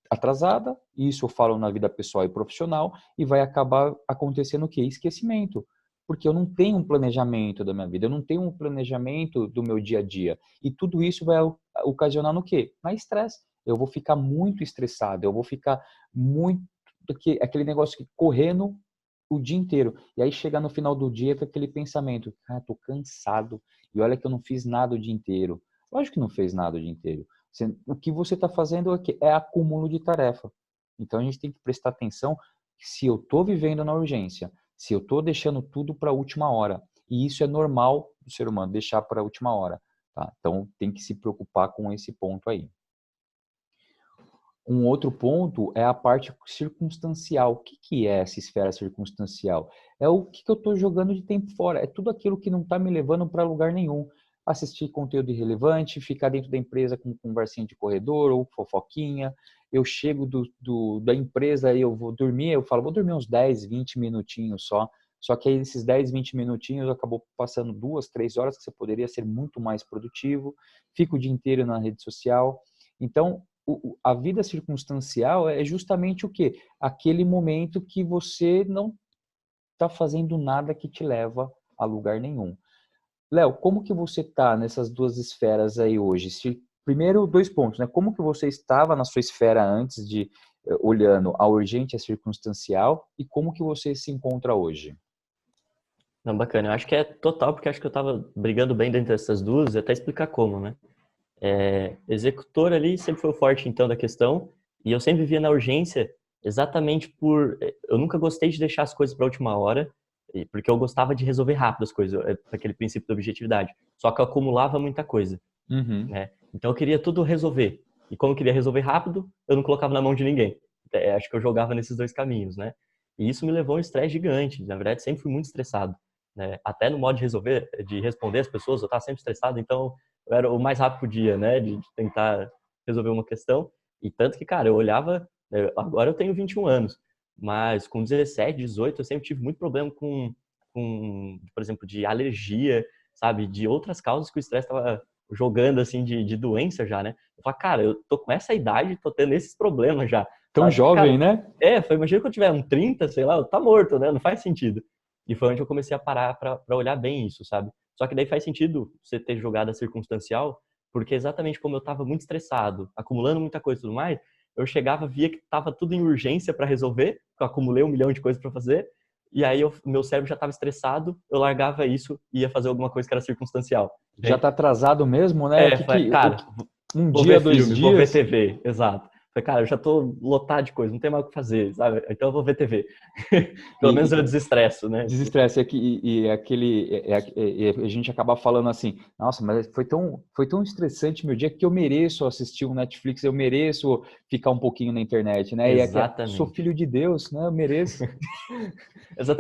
atrasada, e isso eu falo na vida pessoal e profissional, e vai acabar acontecendo o quê? Esquecimento. Porque eu não tenho um planejamento da minha vida, eu não tenho um planejamento do meu dia a dia. E tudo isso vai ocasionar no quê? Na estresse. Eu vou ficar muito estressado, eu vou ficar muito aquele negócio que correndo o dia inteiro. E aí chegar no final do dia com aquele pensamento, tô cansado, e olha que eu não fiz nada o dia inteiro. Lógico que não fez nada o dia inteiro. O que você está fazendo aqui é acúmulo de tarefa. Então a gente tem que prestar atenção se eu estou vivendo na urgência, se eu estou deixando tudo para a última hora. E isso é normal do ser humano, deixar para a última hora. Tá? Então tem que se preocupar com esse ponto aí. Um outro ponto é a parte circunstancial. O que que é essa esfera circunstancial? É o que eu estou jogando de tempo fora. É tudo aquilo que não está me levando para lugar nenhum. Assistir conteúdo irrelevante, ficar dentro da empresa com conversinha de corredor ou fofoquinha. Eu chego da empresa e eu vou dormir, eu falo, vou dormir uns 10, 20 minutinhos só. Só que aí esses 10, 20 minutinhos acabou passando 2, 3 horas que você poderia ser muito mais produtivo. Fico o dia inteiro na rede social. Então, a vida circunstancial é justamente o quê? Aquele momento que você não está fazendo nada que te leva a lugar nenhum. Léo, como que você está nessas duas esferas aí hoje? Primeiro, 2 pontos, né? Como que você estava na sua esfera antes de olhando a urgente e a circunstancial e como que você se encontra hoje? Não, bacana. Eu acho que é total, porque acho que eu tava brigando bem dentro dessas duas, e até explicar como, né? Executor ali sempre foi o forte, então, da questão, e eu sempre vivia na urgência exatamente por... Eu nunca gostei de deixar as coisas para a última hora, porque eu gostava de resolver rápido as coisas, aquele princípio da objetividade. Só que eu acumulava muita coisa, Uhum. né? Então eu queria tudo resolver. E como eu queria resolver rápido, eu não colocava na mão de ninguém. Acho que eu jogava nesses dois caminhos, né? E isso me levou a um estresse gigante. Na verdade, sempre fui muito estressado, né? Até no modo de resolver, de responder as pessoas, eu estava sempre estressado. Então, eu era o mais rápido que podia, né? De tentar resolver uma questão. E tanto que, cara, eu olhava... Agora eu tenho 21 anos. Mas com 17, 18, eu sempre tive muito problema com por exemplo, de alergia, sabe? De outras causas que o estresse estava jogando, assim, de doença já, né? Eu falei, cara, eu tô com essa idade, tô tendo esses problemas já, Tão sabe? jovem, Cara, né? imagina que eu tiver um 30, sei lá, eu tá morto, né? Não faz sentido. E foi onde eu comecei a parar pra olhar bem isso, sabe? Só que daí faz sentido você ter jogado a circunstancial, porque exatamente como eu tava muito estressado, acumulando muita coisa e tudo mais, eu chegava, via que tava tudo em urgência pra resolver, que eu acumulei 1 milhão de coisas pra fazer, e aí meu cérebro já tava estressado, eu largava isso e ia fazer alguma coisa que era circunstancial. Já tá atrasado mesmo, né? Cara, Um vou dia, ver dois filme, vou ver dias. TV, exato. Falei, cara, eu já tô lotado de coisa, não tem mais o que fazer, sabe? Então eu vou ver TV. Pelo menos eu desestresso, né? Desestresse aqui e aquele a gente acaba falando assim, nossa, mas foi tão estressante meu dia que eu mereço assistir um Netflix, eu mereço ficar um pouquinho na internet, né? E aqui sou Exatamente. filho de Deus, né? Eu mereço.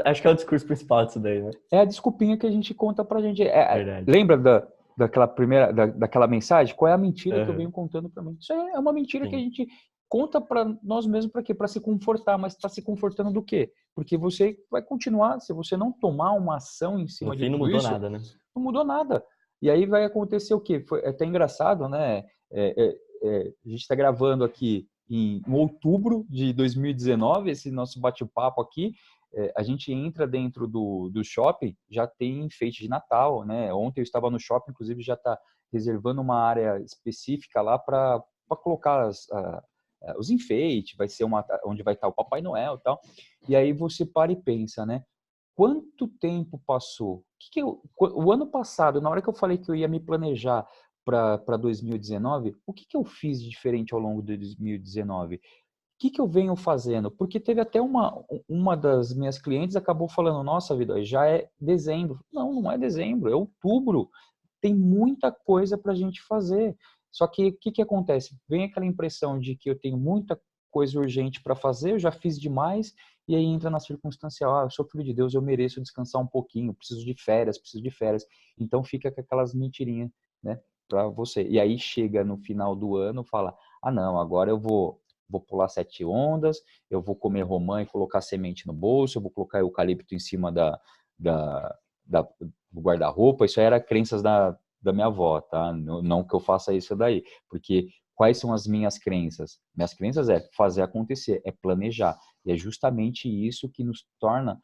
Acho que é o discurso principal disso daí, né? É a desculpinha que a gente conta pra gente. Verdade. Lembra daquela primeira daquela mensagem? Qual é a mentira que eu venho Aham, contando pra mim? Isso é uma mentira que a sim. gente conta pra nós mesmos para quê? Para se confortar, mas tá se confortando do quê? Porque você vai continuar, se você não tomar uma ação em No cima de fim não tudo mudou isso, nada, né? não mudou nada. E aí vai acontecer o quê? É até engraçado, né? A gente está gravando aqui em outubro de 2019, esse nosso bate-papo aqui. A gente entra dentro do shopping, já tem enfeite de Natal, né? Ontem eu estava no shopping, inclusive já está reservando uma área específica lá para colocar os enfeites, vai ser onde vai estar o Papai Noel e tal. E aí você para e pensa, né? Quanto tempo passou? O ano passado, na hora que eu falei que eu ia me planejar para 2019, o que eu fiz de diferente ao longo de 2019? O que eu venho fazendo? Porque teve até uma das minhas clientes acabou falando, nossa vida, já é dezembro. Não, não é dezembro, é outubro. Tem muita coisa para a gente fazer. Só que o que acontece? Vem aquela impressão de que eu tenho muita coisa urgente para fazer, eu já fiz demais, e aí entra na circunstancial, eu sou filho de Deus, eu mereço descansar um pouquinho, preciso de férias, preciso de férias. Então fica com aquelas mentirinhas, né, para você. E aí chega no final do ano, fala, ah não, agora eu vou pular 7 ondas, eu vou comer romã e colocar semente no bolso, eu vou colocar eucalipto em cima da, do guarda-roupa. Isso era crenças da minha avó, tá? Não que eu faça isso daí, porque quais são as minhas crenças? Minhas crenças é fazer acontecer, é planejar. E é justamente isso que nos torna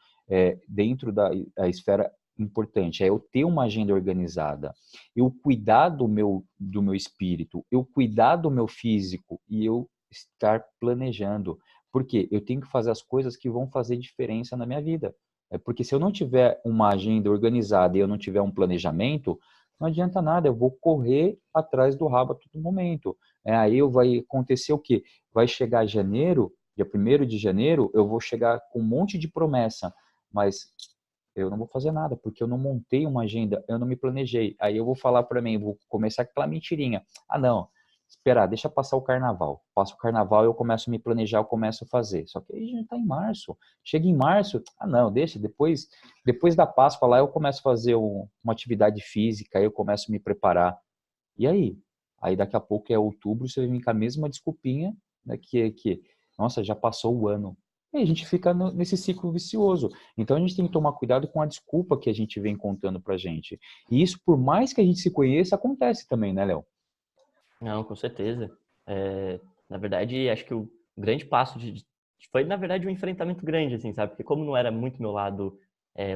dentro da esfera importante, é eu ter uma agenda organizada, eu cuidar do meu espírito, eu cuidar do meu físico e eu estar planejando. Porque eu tenho que fazer as coisas que vão fazer diferença na minha vida. Porque se eu não tiver uma agenda organizada e eu não tiver um planejamento, não adianta nada, eu vou correr atrás do rabo a todo momento. Aí vai acontecer o quê? Vai chegar janeiro, dia 1º de janeiro, eu vou chegar com um monte de promessa, mas eu não vou fazer nada, porque eu não montei uma agenda, eu não me planejei. Aí eu vou falar para mim, vou começar com aquela mentirinha. Ah, não, esperar, deixa passar o carnaval. Passa o carnaval, eu começo a me planejar, eu começo a fazer. Só que aí já está em março. Chega em março, ah, não, deixa, depois da Páscoa lá eu começo a fazer uma atividade física, aí eu começo a me preparar. E aí? Aí daqui a pouco é outubro, você vem com a mesma desculpinha, né, nossa, já passou o ano. E a gente fica nesse ciclo vicioso. Então a gente tem que tomar cuidado com a desculpa que a gente vem contando pra gente. E isso, por mais que a gente se conheça, acontece também, né, Léo? Não, com certeza. Na verdade, acho que o grande passo foi, na verdade, um enfrentamento grande, assim, sabe? Porque como não era muito meu lado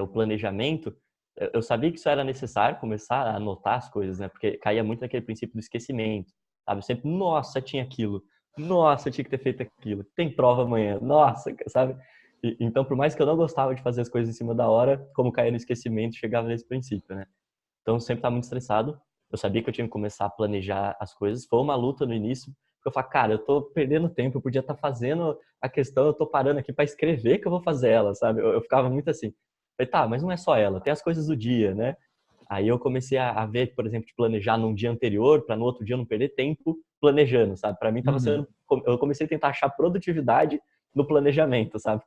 o planejamento, eu sabia que isso era necessário, começar a anotar as coisas, né? Porque caía muito naquele princípio do esquecimento, sabe? Eu sempre, nossa, tinha aquilo. Nossa, eu tinha que ter feito aquilo. Tem prova amanhã. Nossa, sabe? Então, por mais que eu não gostava de fazer as coisas em cima da hora, como caía no esquecimento, chegava nesse princípio, né? Então, eu sempre estava muito estressado. Eu sabia que eu tinha que começar a planejar as coisas. Foi uma luta no início, porque eu falei, cara, eu tô perdendo tempo, eu podia estar fazendo a questão, eu tô parando aqui para escrever que eu vou fazer ela, sabe? Eu ficava muito assim. Falei, tá, mas não é só ela, tem as coisas do dia, né? Aí eu comecei a ver, por exemplo, de planejar num dia anterior, para no outro dia eu não perder tempo planejando, sabe? Para mim tava Uhum. sendo. Eu comecei a tentar achar produtividade no planejamento, sabe?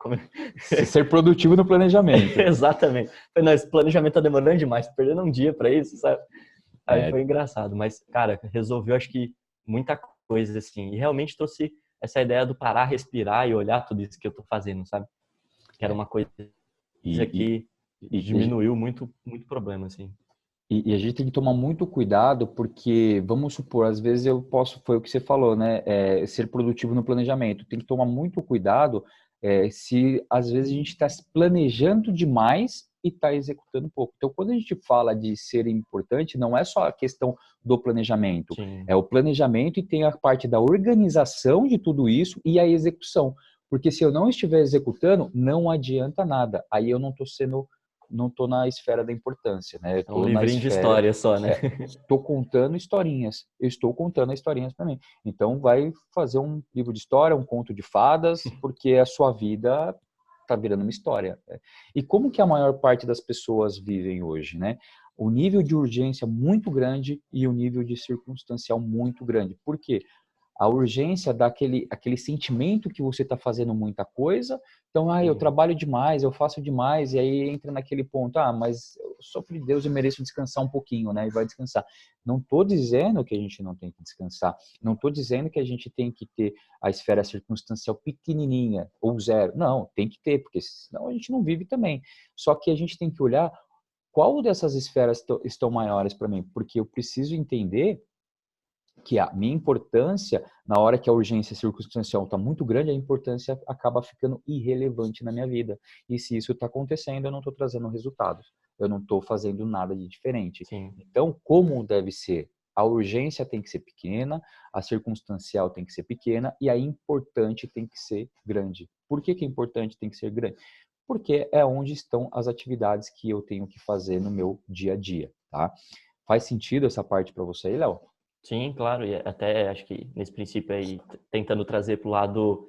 Ser produtivo no planejamento. Exatamente. Falei, não, esse planejamento tá demorando demais, tô perdendo um dia para isso, sabe? Aí É, foi engraçado, mas, cara, resolveu acho que muita coisa, assim, e realmente trouxe essa ideia do parar, respirar e olhar tudo isso que eu tô fazendo, sabe? Que era é. uma coisa E, que e, e diminuiu muito, muito problema, assim. E a gente tem que tomar muito cuidado, porque, vamos supor, às vezes eu posso, foi o que você falou, né? Ser produtivo no planejamento. Tem que tomar muito cuidado se às vezes a gente está planejando demais e está executando pouco. Então, quando a gente fala de ser importante, não é só a questão do planejamento, Sim. é o planejamento e tem a parte da organização de tudo isso e a execução. Porque se eu não estiver executando, não adianta nada. Aí eu não estou na esfera da importância, né? É um Estou na livrinho de esfera, história só, né? estou contando historinhas. Eu estou contando historinhas para mim. Então vai fazer um livro de história, um conto de fadas, porque a sua vida está virando uma história. E como que a maior parte das pessoas vivem hoje, né? O nível de urgência muito grande e o nível de circunstancial muito grande. Por quê? A urgência dá aquele sentimento que você está fazendo muita coisa, então, eu Sim. trabalho demais, eu faço demais, e aí entra naquele ponto, mas eu sou filho de Deus e mereço descansar um pouquinho, né? E vai descansar. Não estou dizendo que a gente não tem que descansar, não estou dizendo que a gente tem que ter a esfera circunstancial pequenininha ou zero. Não, tem que ter, porque senão a gente não vive também. Só que a gente tem que olhar qual dessas esferas estão maiores para mim, porque eu preciso entender que a minha importância, na hora que a urgência circunstancial está muito grande, a importância acaba ficando irrelevante na minha vida. E se isso está acontecendo, eu não estou trazendo resultados. Eu não estou fazendo nada de diferente. Sim. Então, como deve ser? A urgência tem que ser pequena, a circunstancial tem que ser pequena e a importante tem que ser grande. Por que que é importante tem que ser grande? Porque é onde estão as atividades que eu tenho que fazer no meu dia a dia, tá? Faz sentido essa parte para você aí, Léo? Sim, claro, e até acho que nesse princípio aí, tentando trazer para o lado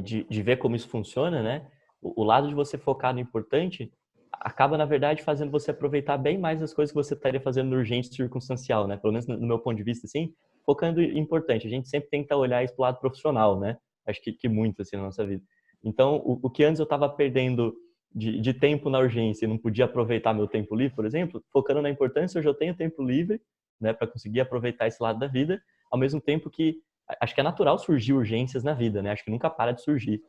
de ver como isso funciona, né? O lado de você focar no importante acaba, na verdade, fazendo você aproveitar bem mais as coisas que você estaria fazendo no urgente e circunstancial, né? Pelo menos no meu ponto de vista, assim, focando em importante. A gente sempre tenta olhar isso pro lado profissional, né? Acho que muito, assim, na nossa vida. Então, o que antes eu estava perdendo de tempo na urgência e não podia aproveitar meu tempo livre, por exemplo, focando na importância, hoje eu tenho tempo livre, né, para conseguir aproveitar esse lado da vida, ao mesmo tempo que acho que é natural surgir urgências na vida, né? Acho que nunca para de surgir.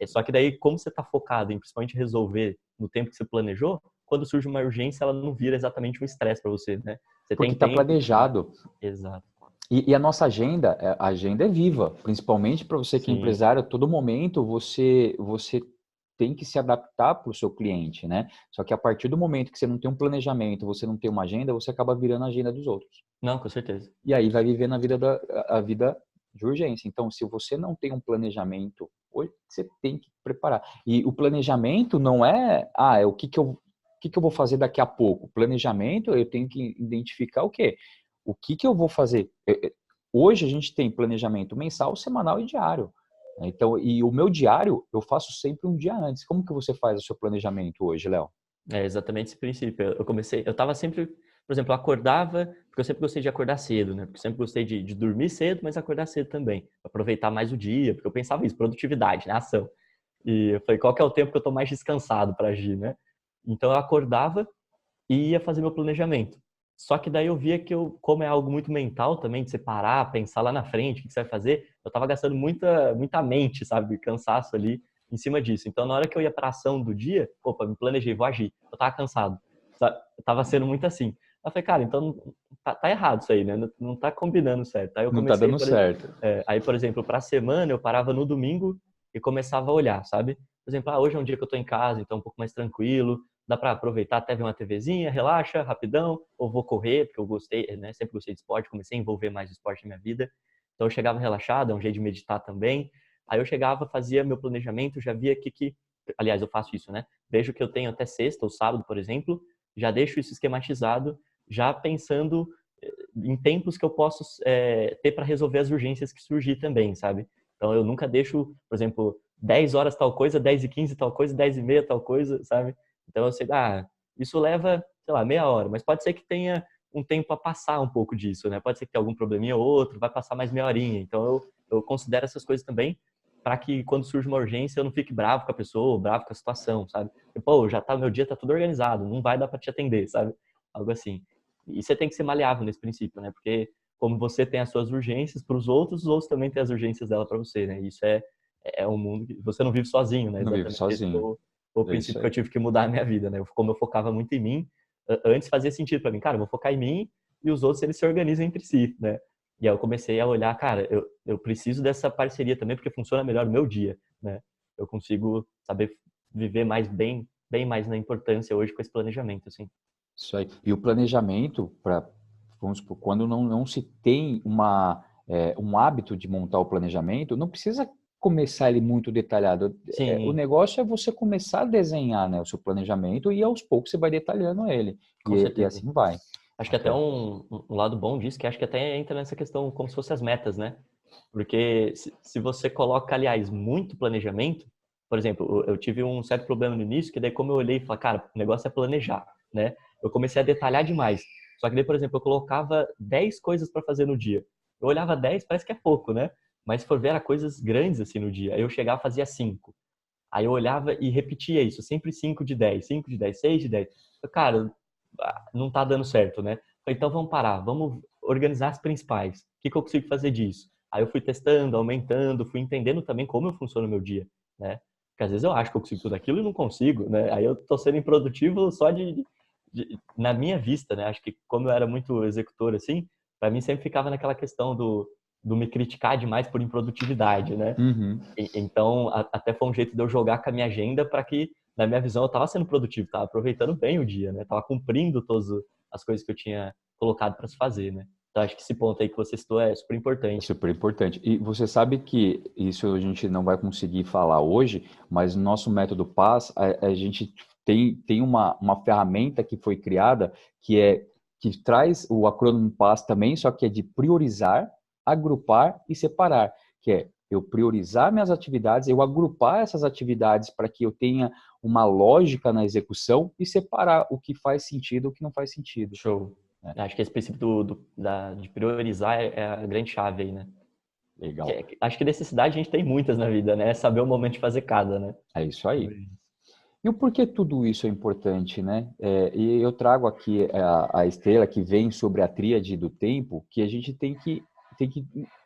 Só que daí, como você está focado em principalmente resolver no tempo que você planejou, quando surge uma urgência, ela não vira exatamente um estresse para você, né? Você Porque tem está tempo. planejado. Exato. E a nossa agenda é viva, principalmente para você que é Sim. empresário, a todo momento você tem que se adaptar para o seu cliente, né? Só que a partir do momento que você não tem um planejamento, você não tem uma agenda, você acaba virando a agenda dos outros. Não, com certeza. E aí vai viver a vida de urgência. Então, se você não tem um planejamento, hoje você tem que preparar. E o planejamento não é o que que eu vou fazer daqui a pouco. O planejamento, eu tenho que identificar o quê? O que que eu vou fazer? Hoje a gente tem planejamento mensal, semanal e diário. Então, e o meu diário, eu faço sempre um dia antes. Como que você faz o seu planejamento hoje, Léo? É exatamente esse princípio. Eu tava sempre, por exemplo, eu acordava, porque eu sempre gostei de acordar cedo, né? Porque eu sempre gostei de dormir cedo, mas acordar cedo também. Aproveitar mais o dia, porque eu pensava isso, produtividade, né? Ação. E eu falei, qual que é o tempo que eu tô mais descansado para agir, né? Então eu acordava e ia fazer meu planejamento. Só que daí eu via que como é algo muito mental também, de separar, pensar lá na frente, o que você vai fazer, eu tava gastando muita mente, sabe? Cansaço ali em cima disso. Então, na hora que eu ia pra ação do dia, opa, me planejei, vou agir. Eu tava cansado. Sabe? Eu tava sendo muito assim. Eu falei, cara, então tá errado isso aí, né? Não tá combinando certo. Aí eu Não está comecei, dando certo. por exemplo, pra semana, eu parava no domingo e começava a olhar, sabe? Por exemplo, hoje é um dia que eu tô em casa, então é um pouco mais tranquilo, dá para aproveitar até ver uma TVzinha, relaxa, rapidão, ou vou correr, porque eu gostei, né? Sempre gostei de esporte, comecei a envolver mais o esporte na minha vida. Então eu chegava relaxado, é um jeito de meditar também. Aí eu chegava, fazia meu planejamento, já via aliás, eu faço isso, né? Vejo que eu tenho até sexta ou sábado, por exemplo, já deixo isso esquematizado, já pensando em tempos que eu posso ter para resolver as urgências que surgir também, sabe? Então eu nunca deixo, por exemplo, 10 horas tal coisa, 10h15 tal coisa, 10h30 tal coisa, sabe? Então eu sei, isso leva, sei lá, meia hora, mas pode ser que tenha um tempo a passar um pouco disso, né? Pode ser que tenha algum probleminha ou outro, vai passar mais meia horinha. Então eu considero essas coisas também para que quando surge uma urgência eu não fique bravo com a pessoa, ou bravo com a situação, sabe? E, pô, meu dia tá tudo organizado, não vai dar para te atender, sabe? Algo assim. E você tem que ser maleável nesse princípio, né? Porque como você tem as suas urgências para os outros também têm as urgências dela para você, né? E isso é um mundo que você não vive sozinho, né? Não vive Exatamente esse sozinho. foi o É isso princípio que eu aí. tive que mudar na minha vida, né? Como eu focava muito em mim, Antes fazia sentido para mim, cara, eu vou focar em mim e os outros eles se organizam entre si, né? E aí eu comecei a olhar, cara, eu preciso dessa parceria também porque funciona melhor no meu dia, né? Eu consigo saber viver mais bem mais na importância hoje com esse planejamento, assim. Isso aí. E o planejamento, vamos supor, quando não se tem um hábito de montar o planejamento, não precisa começar ele muito detalhado. O Sim, negócio é você começar a desenhar, né, o seu planejamento e aos poucos você vai detalhando ele. com E certeza. assim vai. Acho que até Até. um lado bom disso, que acho que até entra nessa questão como se fossem as metas, né? Porque se você coloca, aliás, muito planejamento, por exemplo, eu tive um certo problema no início, que daí como eu olhei e falei, cara, o negócio é planejar, né? Eu comecei a detalhar demais. Só que daí, por exemplo, eu colocava 10 coisas para fazer no dia. Eu olhava 10, parece que é pouco, né? Mas se for ver, era coisas grandes assim no dia. Aí eu chegava e fazia 5. Aí eu olhava e repetia isso, sempre 5 de 10, 5 de 10, 6 de 10. Cara, não tá dando certo, né? Então vamos parar, vamos organizar as principais. O que eu consigo fazer disso? Aí eu fui testando, aumentando, fui entendendo também como eu funciono o meu dia, né? Porque às vezes eu acho que eu consigo tudo aquilo e não consigo, né? Aí eu tô sendo improdutivo só na minha vista, né? Acho que como eu era muito executor assim, para mim sempre ficava naquela questão do me criticar demais por improdutividade, né? Uhum. Então, até foi um jeito de eu jogar com a minha agenda para que, na minha visão, eu estava sendo produtivo, estava aproveitando bem o dia, né? Estava cumprindo todas as coisas que eu tinha colocado para se fazer, né? Então, acho que esse ponto aí que você citou é super É importante. super importante. E você sabe que isso a gente não vai conseguir falar hoje, mas no nosso método PAS, a gente tem uma ferramenta que foi criada que traz o acrônimo PAS também, só que é de priorizar, agrupar e separar, que é eu priorizar minhas atividades, eu agrupar essas atividades para que eu tenha uma lógica na execução e separar o que faz sentido e o que não faz sentido, Show. né? Acho que esse princípio de priorizar é a grande chave aí, né? Legal. Acho que necessidade a gente tem muitas na vida, né? É saber o momento de fazer cada, né? É isso aí. E o porquê tudo isso é importante, né? E eu trago aqui a estrela que vem sobre a tríade do tempo, que a gente tem que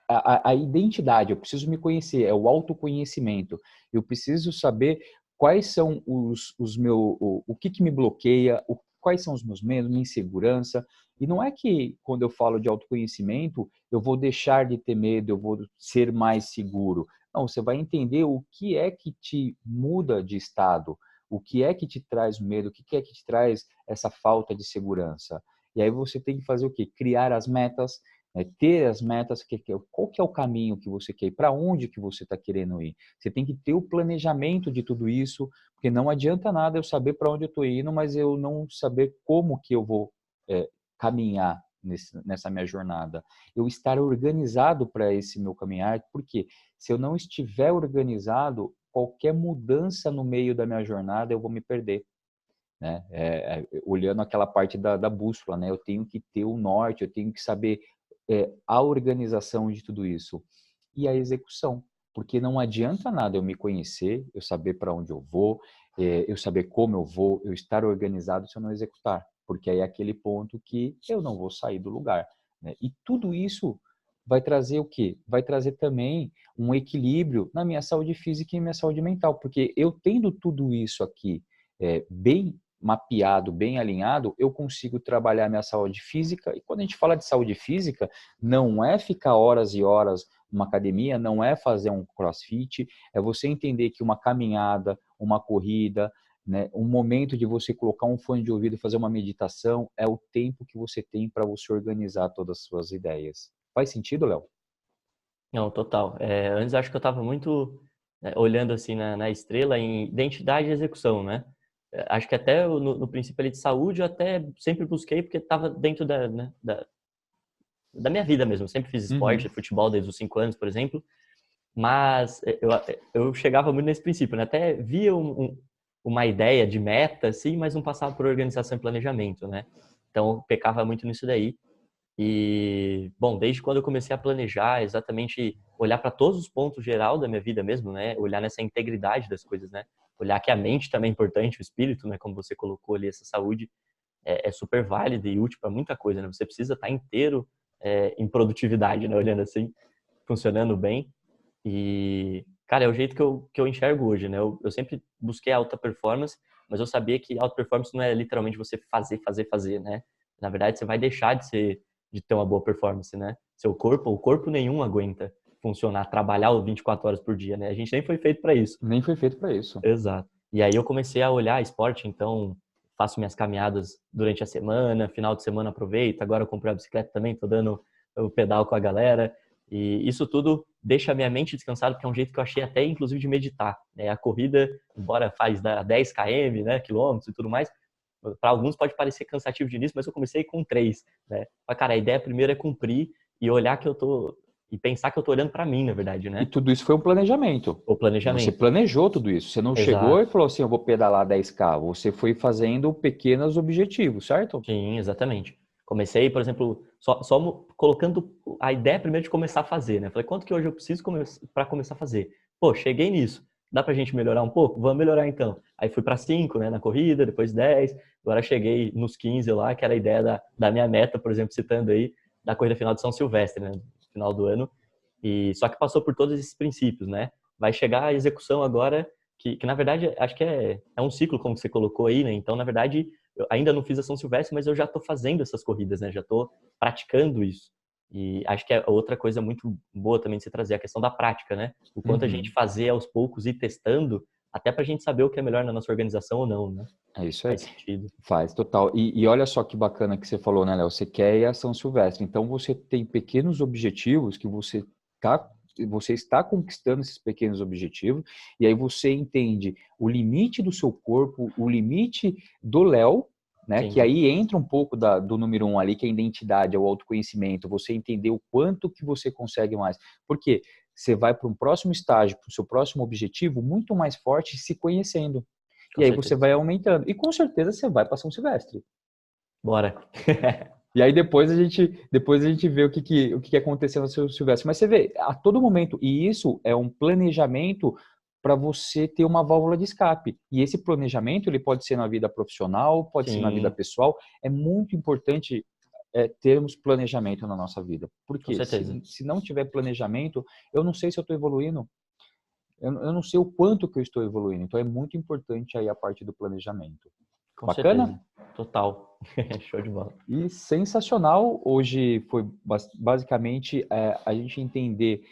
a identidade, eu preciso me conhecer, é o autoconhecimento. Eu preciso saber quais são os meus, o que me bloqueia, quais são os meus medos, minha insegurança. E não é que quando eu falo de autoconhecimento, eu vou deixar de ter medo, eu vou ser mais seguro. Não, você vai entender o que é que te muda de estado, o que é que te traz medo, o que é que te traz essa falta de segurança. E aí você tem que fazer o quê? Criar as metas, né? Ter as metas, qual que é o caminho que você quer ir, para onde que você está querendo ir. Você tem que ter o planejamento de tudo isso, porque não adianta nada eu saber para onde eu estou indo, mas eu não saber como que eu vou caminhar nessa minha jornada. Eu estar organizado para esse meu caminhar, porque se eu não estiver organizado, qualquer mudança no meio da minha jornada eu vou me perder, né? Olhando aquela parte da bússola, né? Eu tenho que ter o norte, eu tenho que saber a organização de tudo isso e a execução, porque não adianta nada eu me conhecer, eu saber para onde eu vou, eu saber como eu vou, eu estar organizado se eu não executar, porque aí é aquele ponto que eu não vou sair do lugar, né? E tudo isso vai trazer o quê? Vai trazer também um equilíbrio na minha saúde física e minha saúde mental, porque eu tendo tudo isso aqui bem mapeado, bem alinhado, eu consigo trabalhar minha saúde física. E quando a gente fala de saúde física, não é ficar horas e horas numa academia, não é fazer um crossfit, é você entender que uma caminhada, uma corrida, né, um momento de você colocar um fone de ouvido e fazer uma meditação, é o tempo que você tem para você organizar todas as suas ideias. Faz sentido, Léo? Não, total. Antes acho que eu estava muito olhando assim na estrela em identidade e execução, né? Acho que até no princípio ali de saúde eu até sempre busquei porque estava dentro né, da minha vida mesmo. Eu sempre fiz Uhum. esporte, futebol desde os 5 anos, por exemplo. Mas eu chegava muito nesse princípio, né? Até via uma ideia de meta, assim, mas não passava por organização e planejamento, né? Então eu pecava muito nisso daí. E, bom, desde quando eu comecei a planejar, exatamente olhar para todos os pontos geral da minha vida mesmo, né? Olhar nessa integridade das coisas, né? Olhar que a mente também é importante, o espírito, né? Como você colocou ali, essa saúde é super válida e útil para muita coisa, né? Você precisa estar inteiro em produtividade, né? Olhando assim, funcionando bem. E, cara, é o jeito que eu enxergo hoje, né? Eu sempre busquei alta performance, mas eu sabia que alta performance não é literalmente você fazer, né? Na verdade, você vai deixar de ter uma boa performance, né? O corpo nenhum aguenta funcionar, trabalhar 24 horas por dia, né? A gente nem foi feito para isso. Nem foi feito para isso. Exato. E aí eu comecei a olhar esporte, então faço minhas caminhadas durante a semana, final de semana aproveito, agora eu comprei a bicicleta também, tô dando o pedal com a galera, e isso tudo deixa a minha mente descansada, porque é um jeito que eu achei até, inclusive, de meditar, né? A corrida, embora faz 10 km, né, quilômetros e tudo mais, para alguns pode parecer cansativo de início, mas eu comecei com 3, né? Mas, cara, a ideia primeiro é cumprir e olhar que eu tô... E pensar que eu tô olhando para mim, na verdade, E né? tudo isso foi um planejamento. O Você planejamento. planejou tudo isso. Você não chegou Exato. e falou assim, eu vou pedalar 10K. Você foi fazendo pequenos objetivos, certo? Sim, exatamente. Comecei, por exemplo, só colocando a ideia primeiro de começar a fazer, né? Falei, quanto que hoje eu preciso para começar a fazer? Pô, cheguei nisso. Dá pra gente melhorar um pouco? Vamos melhorar então. Aí fui para 5, né, na corrida, depois 10. Agora cheguei nos 15 lá, que era a ideia da minha meta, por exemplo, citando aí, da corrida final de São Silvestre, né? Final do ano. E só que passou por todos esses princípios, né? Vai chegar a execução agora, que na verdade acho que é um ciclo, como você colocou aí, né? Então, na verdade, eu ainda não fiz a São Silvestre, mas eu já estou fazendo essas corridas, né? Já estou praticando isso. E acho que é outra coisa muito boa também de se trazer, a questão da prática, né? O quanto a gente fazer aos poucos e testando, até para a gente saber o que é melhor na nossa organização ou não, né? É isso aí. Faz sentido. Faz, total. E olha só que bacana que você falou, né, Léo? Você quer ir a São Silvestre. Então, você tem pequenos objetivos que você está conquistando esses pequenos objetivos, e aí você entende o limite do seu corpo, o limite do Léo, né? Sim. Que aí entra um pouco do número 1 ali, que é a identidade, é o autoconhecimento, você entender o quanto que você consegue mais. Por quê? Você vai para um próximo estágio, para o seu próximo objetivo, muito mais forte se conhecendo. Com E aí você certeza. vai aumentando. E com certeza você vai para São Silvestre. Bora. E aí depois a gente vê o que aconteceu no São Silvestre. Mas você vê, a todo momento, e isso é um planejamento para você ter uma válvula de escape. E esse planejamento, ele pode ser na vida profissional, pode ser na vida Sim, pessoal. É muito importante termos planejamento na nossa vida. com Porque certeza. se não tiver planejamento, eu não sei se eu estou evoluindo. Eu não sei o quanto que eu estou evoluindo. Então é muito importante aí a parte do planejamento. Com certeza. Bacana? Total. Show de bola. E sensacional. Hoje foi basicamente a gente entender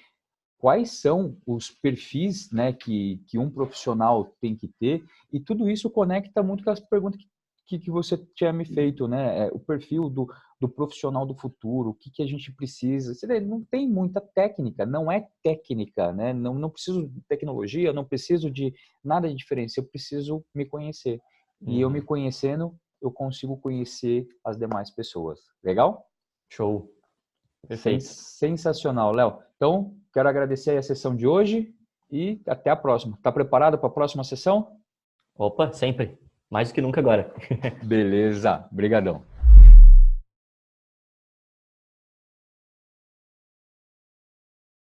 quais são os perfis, né, que um profissional tem que ter, e tudo isso conecta muito com as perguntas que você tinha me feito, né? O perfil do profissional do futuro, o que a gente precisa. Você vê, não tem muita técnica, não é técnica, né? Não preciso de tecnologia, não preciso de nada de diferente, eu preciso me conhecer. E eu me Uhum. conhecendo, eu consigo conhecer as demais pessoas. Legal? Show. Perfeito. Sensacional, Léo. Então, quero agradecer aí a sessão de hoje e até a próxima. Está preparado para a próxima sessão? Opa, sempre. Mais do que nunca agora. Beleza, brigadão.